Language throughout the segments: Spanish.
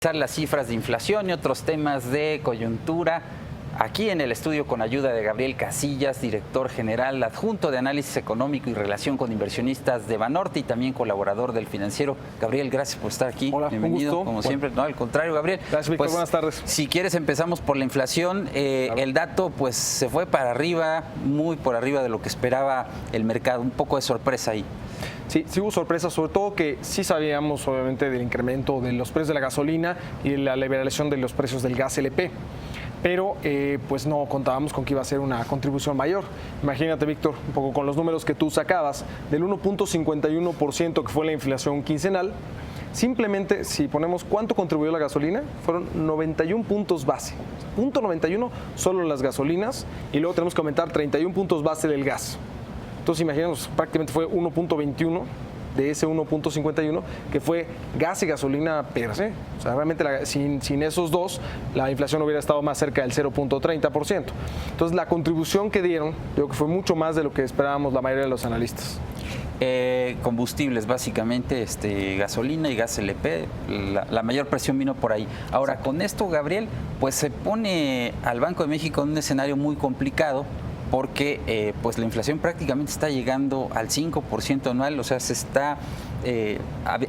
Las cifras de inflación y otros temas de coyuntura aquí en el estudio con ayuda de Gabriel Casillas, director general adjunto de análisis económico y relación con inversionistas de Banorte y también colaborador del Financiero. Gabriel, gracias por estar aquí. Hola, bienvenido, un gusto. como siempre. No, al contrario, Gabriel. Gracias, Víctor. Buenas tardes. Si quieres empezamos por la inflación. Claro. El dato pues se fue para arriba, muy por arriba de lo que esperaba el mercado. Un poco de sorpresa ahí. Sí hubo sorpresas, sobre todo que sí sabíamos obviamente del incremento de los precios de la gasolina y de la liberalización de los precios del gas LP. Pero pues no contábamos con que iba a ser una contribución mayor. Imagínate, Víctor, un poco con los números que tú sacabas, del 1.51% que fue la inflación quincenal, simplemente si ponemos cuánto contribuyó la gasolina, fueron 91 puntos base. Punto 91 solo las gasolinas y luego tenemos que aumentar 31 puntos base del gas. Entonces imaginemos, prácticamente fue 1.21 de ese 1.51 que fue gas y gasolina per se. O sea, realmente sin esos dos, la inflación hubiera estado más cerca del 0.30%. Entonces la contribución que dieron, yo creo que fue mucho más de lo que esperábamos la mayoría de los analistas. Combustibles, básicamente, gasolina y gas LP, la mayor presión vino por ahí. Ahora, con esto, Gabriel, pues se pone al Banco de México en un escenario muy complicado, porque pues la inflación prácticamente está llegando al 5% anual, o sea,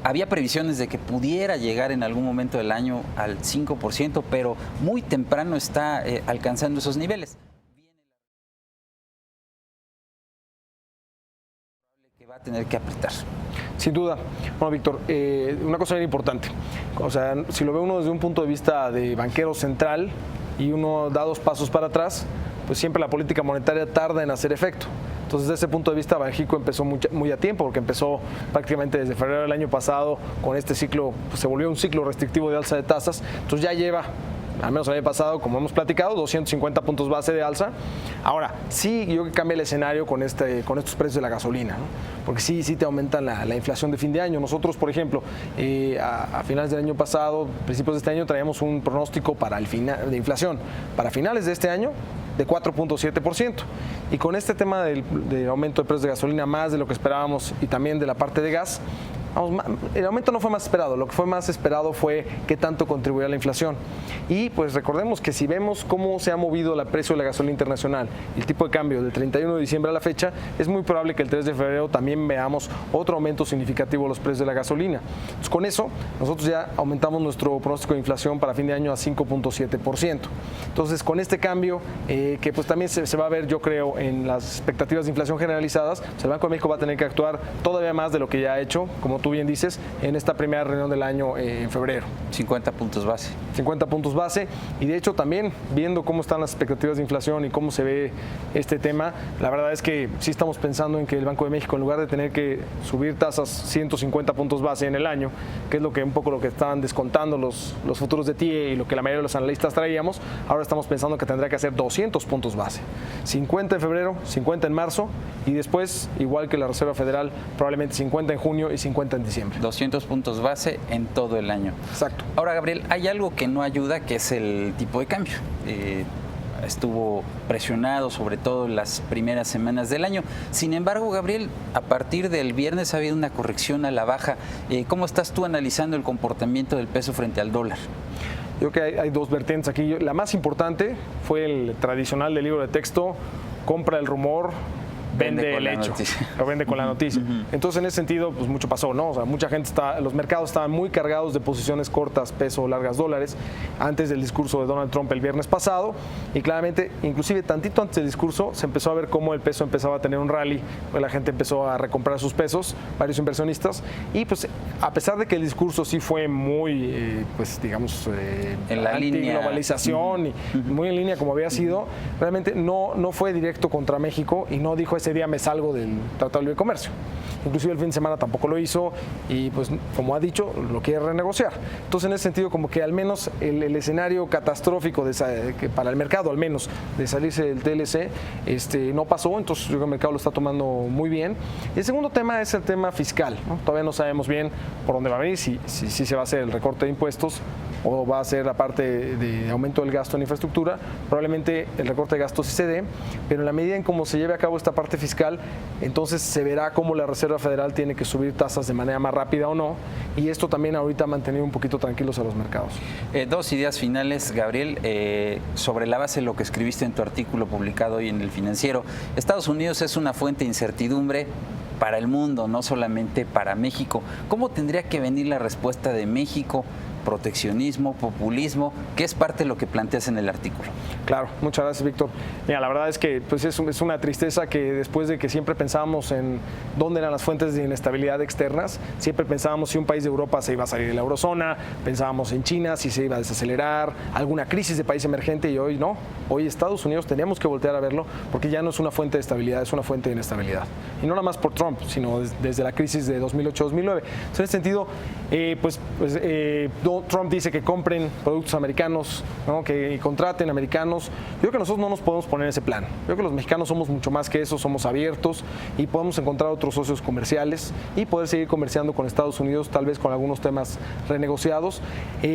había previsiones de que pudiera llegar en algún momento del año al 5%, pero muy temprano está alcanzando esos niveles. Que va a tener que apretar. Sin duda. Bueno, Víctor, una cosa bien importante, o sea, si lo ve uno desde un punto de vista de banquero central y uno da dos pasos para atrás, pues siempre la política monetaria tarda en hacer efecto. Entonces, desde ese punto de vista, Banxico empezó muy a tiempo, porque empezó prácticamente desde febrero del año pasado con este ciclo, pues se volvió un ciclo restrictivo de alza de tasas. Entonces ya lleva, al menos el año pasado, como hemos platicado, 250 puntos base de alza. Ahora, sí, yo creo que cambia el escenario con estos precios de la gasolina, ¿no? Porque sí te aumentan la inflación de fin de año. Nosotros, por ejemplo, a finales del año pasado, principios de este año, traíamos un pronóstico para de inflación para finales de este año de 4.7%. Y con este tema del aumento de precios de gasolina más de lo que esperábamos y también de la parte de gas, el aumento no fue más esperado, lo que fue más esperado fue qué tanto contribuía a la inflación. Y pues recordemos que si vemos cómo se ha movido el precio de la gasolina internacional, el tipo de cambio del 31 de diciembre a la fecha, es muy probable que el 3 de febrero también veamos otro aumento significativo de los precios de la gasolina. Entonces, con eso, nosotros ya aumentamos nuestro pronóstico de inflación para fin de año a 5.7%. Entonces, con este cambio, que pues también se va a ver, yo creo, en las expectativas de inflación generalizadas, pues el Banco de México va a tener que actuar todavía más de lo que ya ha hecho, como tú bien dices, en esta primera reunión del año en febrero. 50 puntos base. 50 puntos base, y de hecho también viendo cómo están las expectativas de inflación y cómo se ve este tema, la verdad es que sí estamos pensando en que el Banco de México, en lugar de tener que subir tasas 150 puntos base en el año, que es un poco lo que estaban descontando los futuros de TIE y lo que la mayoría de los analistas traíamos, ahora estamos pensando que tendrá que hacer 200 puntos base. 50 en febrero, 50 en marzo, y después, igual que la Reserva Federal, probablemente 50 en junio y 50 en diciembre. 200 puntos base en todo el año. Exacto. Ahora, Gabriel, hay algo que no ayuda, que es el tipo de cambio. Estuvo presionado sobre todo en las primeras semanas del año. Sin embargo, Gabriel, a partir del viernes ha habido una corrección a la baja. ¿Cómo estás tú analizando el comportamiento del peso frente al dólar? Yo creo que hay dos vertientes aquí. La más importante fue el tradicional del libro de texto: compra el rumor, vende el hecho, o vende con la noticia. Entonces, en ese sentido, pues mucho pasó, ¿no? O sea, mucha gente los mercados estaban muy cargados de posiciones cortas, peso, largas dólares, antes del discurso de Donald Trump el viernes pasado, y claramente, inclusive tantito antes del discurso, se empezó a ver cómo el peso empezaba a tener un rally, pues la gente empezó a recomprar sus pesos, varios inversionistas, y pues a pesar de que el discurso sí fue muy, pues digamos, en la anti-globalización y muy en línea como había sido, realmente no fue directo contra México y no dijo ese día me salgo del Tratado de Libre Comercio. Inclusive el fin de semana tampoco lo hizo y pues como ha dicho, lo quiere renegociar. Entonces, en ese sentido, como que al menos el escenario catastrófico que para el mercado, al menos, de salirse del TLC, no pasó. Entonces, yo creo que el mercado lo está tomando muy bien. Y el segundo tema es el tema fiscal, ¿no? Todavía no sabemos bien por dónde va a venir, si se va a hacer el recorte de impuestos o va a ser la parte de aumento del gasto en infraestructura, probablemente el recorte de gastos sí se dé, pero en la medida en cómo se lleve a cabo esta parte fiscal, entonces se verá cómo la Reserva Federal tiene que subir tasas de manera más rápida o no, y esto también ahorita ha mantenido un poquito tranquilos a los mercados. Dos ideas finales, Gabriel, sobre la base de lo que escribiste en tu artículo publicado hoy en El Financiero. Estados Unidos es una fuente de incertidumbre para el mundo, no solamente para México. ¿Cómo tendría que venir la respuesta de México? Proteccionismo, populismo, que es parte de lo que planteas en el artículo. Claro, muchas gracias, Víctor. Mira, la verdad es que pues es una tristeza que después de que siempre pensábamos en dónde eran las fuentes de inestabilidad externas, siempre pensábamos si un país de Europa se iba a salir de la eurozona, pensábamos en China, si se iba a desacelerar, alguna crisis de país emergente, y hoy no. Hoy Estados Unidos teníamos que voltear a verlo porque ya no es una fuente de estabilidad, es una fuente de inestabilidad. Y no nada más por Trump, sino desde la crisis de 2008-2009. Entonces, en ese sentido, Trump dice que compren productos americanos, ¿no? Que contraten americanos. Yo creo que nosotros no nos podemos poner ese plan. Yo creo que los mexicanos somos mucho más que eso, somos abiertos y podemos encontrar otros socios comerciales y poder seguir comerciando con Estados Unidos, tal vez con algunos temas renegociados. Yo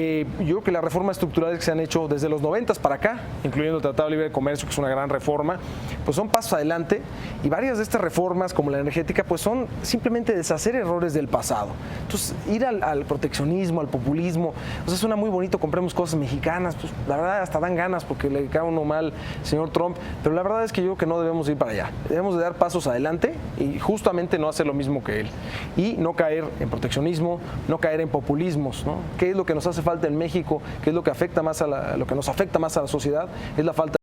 creo que las reformas estructurales que se han hecho desde los 90 para acá, incluyendo el Tratado de Libre Comercio, que es una gran reforma, pues son pasos adelante, y varias de estas reformas, como la energética, pues son simplemente deshacer errores del pasado. Entonces, ir al proteccionismo, al populismo, pues suena muy bonito, compremos cosas mexicanas, pues la verdad hasta dan ganas porque le cae uno mal señor Trump, pero la verdad es que yo creo que no debemos ir para allá. Debemos de dar pasos adelante y justamente no hacer lo mismo que él. Y no caer en proteccionismo, no caer en populismos, ¿no? ¿Qué es lo que nos hace falta en México? ¿Qué es lo que afecta más lo que nos afecta más a la sociedad? Es la falta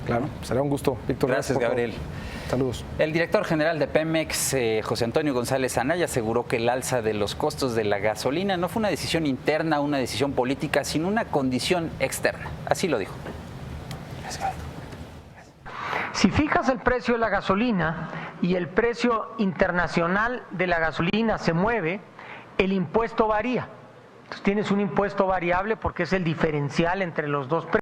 Claro, será un gusto, Víctor. Gracias, Gabriel. Saludos. El director general de Pemex, José Antonio González Anaya, aseguró que el alza de los costos de la gasolina no fue una decisión interna, una decisión política, sino una condición externa. Así lo dijo. Si fijas el precio de la gasolina y el precio internacional de la gasolina se mueve, el impuesto varía. Entonces tienes un impuesto variable porque es el diferencial entre los dos precios.